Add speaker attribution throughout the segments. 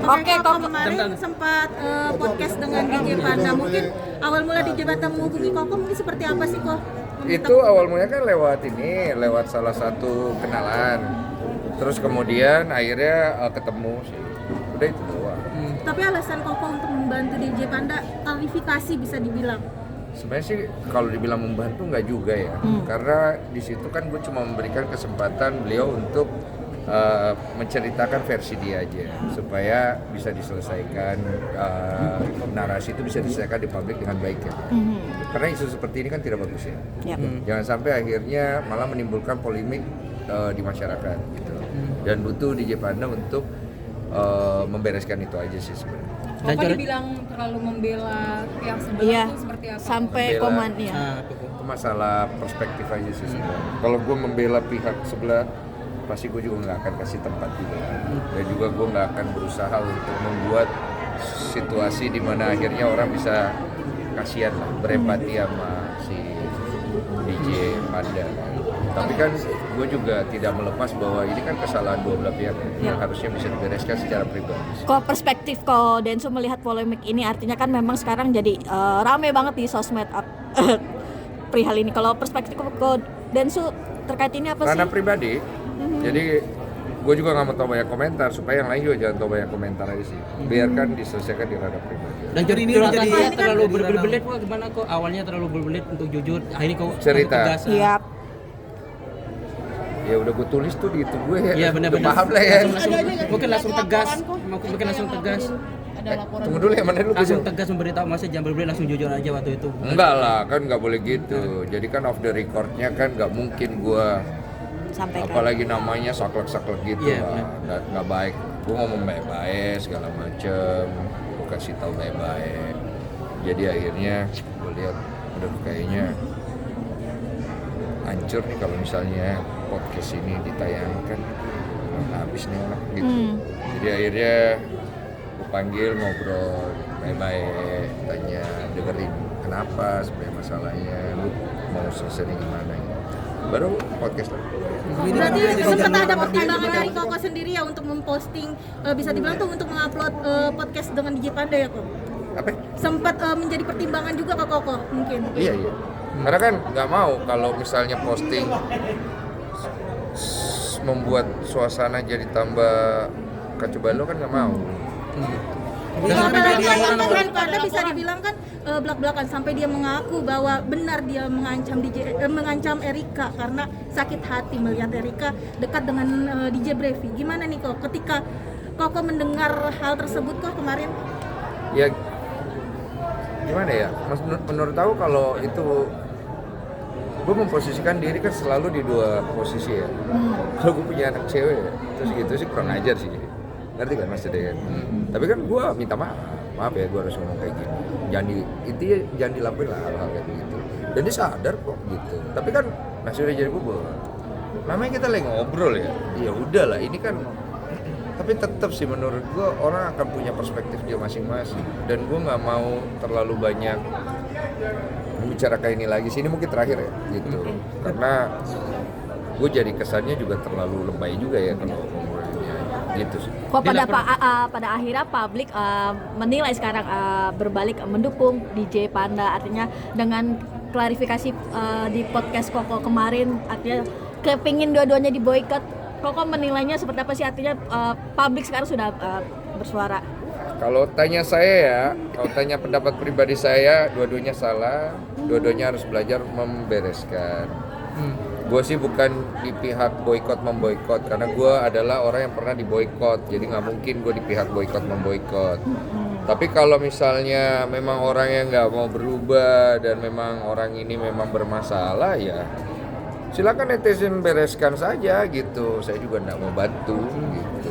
Speaker 1: Oke, kok kemarin sempat podcast dengan DJ Panda. Mungkin awal mula DJ Panda menghubungi Koko mungkin seperti apa sih kok?
Speaker 2: Itu awal mulanya kan lewat salah satu kenalan. Terus kemudian akhirnya ketemu sih. Udah itu doang.
Speaker 1: Tapi alasan Koko untuk membantu DJ Panda klarifikasi bisa dibilang.
Speaker 2: Sebenarnya sih kalau dibilang membantu nggak juga ya. Karena di situ kan gue cuma memberikan kesempatan beliau untuk menceritakan versi dia aja supaya bisa diselesaikan, narasi itu bisa diselesaikan di publik dengan baik ya. Karena isu seperti ini kan tidak bagus ya. Jangan sampai akhirnya malah menimbulkan polemik di masyarakat gitu. Dan butuh DJ Panda untuk membereskan itu aja sih sebenarnya.
Speaker 3: Bapak dibilang terlalu membela pihak sebelah itu seperti apa?
Speaker 1: Sampai koman ya.
Speaker 2: Itu masalah perspektif aja sih sebenarnya. Kalau gue membela pihak sebelah, pasti gue juga nggak akan kasih tempat juga. Dan juga gue nggak akan berusaha untuk membuat situasi di mana akhirnya orang bisa kasihan lah, berempati sama si DJ Panda. Tapi kan gue juga tidak melepas bahwa ini kan kesalahan dua belah pihak yang harusnya bisa dibereskan secara pribadi.
Speaker 4: Kok perspektif kok Densu melihat polemik ini artinya kan memang sekarang jadi rame banget di sosmed perihal ini. Kalau perspektif kok Densu terkait ini apa sih?
Speaker 2: Karena pribadi, jadi gue juga nggak mau tahu banyak komentar supaya yang lain juga jangan tahu banyak komentar aja sih. Biarkan diselesaikan di ranah pribadi.
Speaker 5: Dan jadi ini jadi terlalu berbelit kok gimana kok awalnya terlalu berbelit untuk jujur, akhirnya kok
Speaker 2: cerita.
Speaker 5: tegas.
Speaker 4: Iya.
Speaker 2: Ya udah gue tulis tuh di itu gue ya.
Speaker 5: Iya benar-benar.
Speaker 2: Paham lah ya.
Speaker 5: Mungkin langsung tegas.
Speaker 2: Tunggu dulu ya, mana dulu
Speaker 5: Langsung tegas memberitahu Mas, jangan berbelit, langsung jujur aja waktu itu.
Speaker 2: Enggak lah, kan nggak boleh gitu. Jadi kan off the recordnya kan nggak mungkin gue
Speaker 4: Sampaikan.
Speaker 2: apalagi namanya saklek-saklek gitu lah. Nggak baik. Gue ngomong baik-baik segala macem, gue kasih tahu baik-baik. Jadi akhirnya gue lihat udah kayaknya hancur nih kalau misalnya podcast ini ditayangkan, habis nih orang gitu. Jadi akhirnya gue panggil ngobrol baik-baik, tanya dengerin kenapa sebenarnya masalahnya, lu mau selesainya gimana gitu. Baru podcast lah.
Speaker 1: Berarti sempat ada pertimbangan dari Koko sendiri ya untuk memposting, bisa dibilang tuh untuk mengupload podcast dengan DJ Panda ya kok?
Speaker 2: Apa?
Speaker 1: Sempat menjadi pertimbangan juga ke Koko mungkin?
Speaker 2: Iya. Karena kan nggak mau kalau misalnya posting membuat suasana jadi tambah kacau balau kan nggak mau.
Speaker 1: Apalagi Panda bisa dibilang kan belak-belakan sampai dia mengaku bahwa benar dia mengancam Erika karena sakit hati melihat Erika dekat dengan DJ Brevi. Gimana nih kok ketika Koko mendengar hal tersebut kok kemarin?
Speaker 2: Ya gimana ya? Menurut aku kalau itu gue memposisikan diri kan selalu di dua posisi ya. Kalau gue punya anak cewek ya, terus gitu sih kurang ajar sih. Ngerti kan maksudnya kan? Tapi kan gue minta maaf ya, gue harus ngomong kayak gini. Jangan dilakuin lah hal-hal kayak gitu. Dan dia sadar kok gitu. Tapi kan masih udah jadi bubur. Namanya kita lagi ngobrol ya. Ya udahlah, ini kan. Tapi tetap sih menurut gue orang akan punya perspektif dia masing-masing. Dan gue nggak mau terlalu banyak membicarakan ini lagi. Sini mungkin terakhir ya gitu. Karena gue jadi kesannya juga terlalu lebay juga ya kalau ngobrolnya gitu sih.
Speaker 4: Kok pada akhirnya publik menilai sekarang berbalik mendukung DJ Panda, artinya dengan klarifikasi di podcast Koko kemarin artinya kepingin dua-duanya diboikot. Koko menilainya seperti apa sih, artinya publik sekarang sudah bersuara?
Speaker 2: Kalau tanya saya ya, kalau tanya pendapat pribadi saya, dua-duanya salah, dua-duanya harus belajar membereskan. Gue sih bukan di pihak boykot memboykot, karena gue adalah orang yang pernah diboykot, jadi nggak mungkin gue di pihak boykot memboykot. Tapi kalau misalnya memang orang yang nggak mau berubah dan memang orang ini memang bermasalah ya, silakan netizen bereskan saja gitu. Saya juga nggak mau bantu gitu.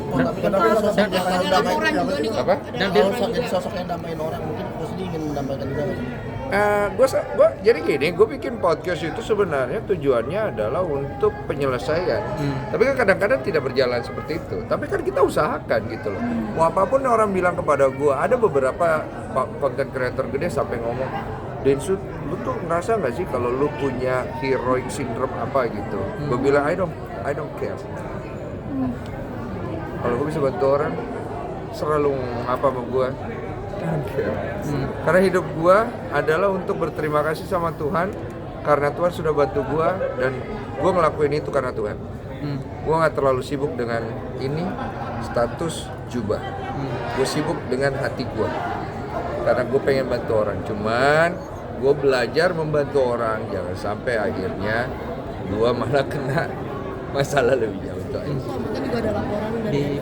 Speaker 2: Apa?
Speaker 6: Dan dia jadi sosok yang damaiin orang, mungkin gue sendiri ingin mendamaikan juga.
Speaker 2: Gue jadi gini, gue bikin podcast itu sebenarnya tujuannya adalah untuk penyelesaian. Tapi kan kadang-kadang tidak berjalan seperti itu. Tapi kan kita usahakan gitu loh. Mau apapun orang bilang kepada gue, ada beberapa content creator gede sampai ngomong, Densu, lu tuh ngerasa nggak sih kalau lu punya heroic syndrome apa gitu? Gue bilang I don't care. Kalau gue bisa bantu orang, selalu apa sama gue? Karena hidup gue adalah untuk berterima kasih sama Tuhan karena Tuhan sudah bantu gue dan gue ngelakuin itu karena Tuhan. Gue nggak terlalu sibuk dengan ini status jubah. Gue sibuk dengan hati gue karena gue pengen bantu orang. Cuman gue belajar membantu orang, jangan sampai akhirnya gue malah kena masalah lebih jauh. Itu aja.
Speaker 6: Mungkin juga ada laporan dari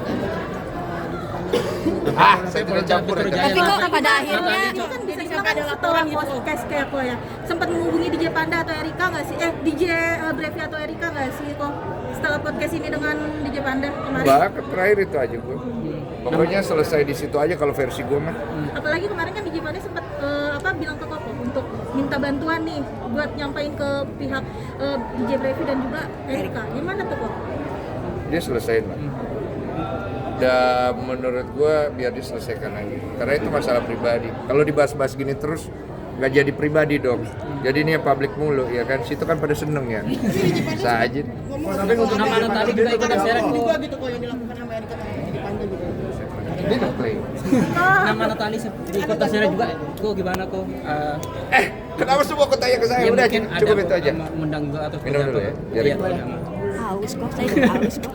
Speaker 2: Saya tidak campur ya.
Speaker 4: Tapi kok pada akhirnya
Speaker 1: itu kan bisa dibilang kan setelah podcast kayak apa ya, sempat menghubungi DJ Panda atau Erika nggak sih? DJ Brevi atau Erika nggak sih kok setelah podcast ini dengan DJ Panda kemarin?
Speaker 2: Bahkan terakhir itu aja gue. Pokoknya selesai di situ aja kalau versi gue mah.
Speaker 1: Apalagi kemarin kan DJ Panda sempat bilang ke Koko untuk minta bantuan nih buat nyampain ke pihak DJ Brevi dan juga Erika. Gimana tuh kok?
Speaker 2: Dia selesaiin lah. Dan menurut gue biar diselesaikan aja. Karena itu masalah pribadi. Kalau dibahas-bahas gini terus nggak jadi pribadi dong. Jadi ini yang publik mulu ya kan. Situ kan pada seneng ya. Bisa aja.
Speaker 5: Tapi untuk nama tadi juga ikutan seret kok.
Speaker 6: juga gitu kok yang dilakukan sama Erika di Panda gitu.
Speaker 2: Dia udah play.
Speaker 5: Nama Natali ikutan seret juga. Kok gimana kok?
Speaker 2: Kenapa semua kau tanya ke saya? Udah
Speaker 5: mungkin
Speaker 2: cukup
Speaker 5: ada
Speaker 2: itu aja.
Speaker 5: Mendang juga atau
Speaker 2: Minum dulu ya, biar
Speaker 5: Iya,
Speaker 2: ikut.
Speaker 5: minum.
Speaker 4: haus kok, saya juga haus kok.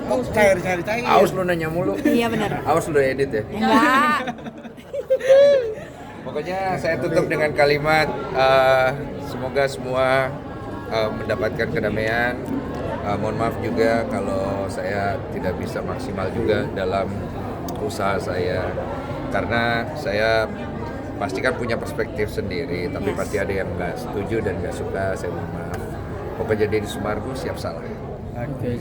Speaker 6: Haus cair.
Speaker 2: Awas lu nanya mulu.
Speaker 4: Iya benar.
Speaker 2: Awas lu edit ya.
Speaker 4: Enggak.
Speaker 2: Pokoknya saya tutup dengan kalimat semoga semua mendapatkan kedamaian. Mohon maaf juga kalau saya tidak bisa maksimal juga dalam usaha saya karena saya pasti kan punya perspektif sendiri, tapi pasti ada yang nggak setuju dan nggak suka. Saya mohon maaf. Pokoknya jadi di Sumargo siap salah.
Speaker 5: Oke,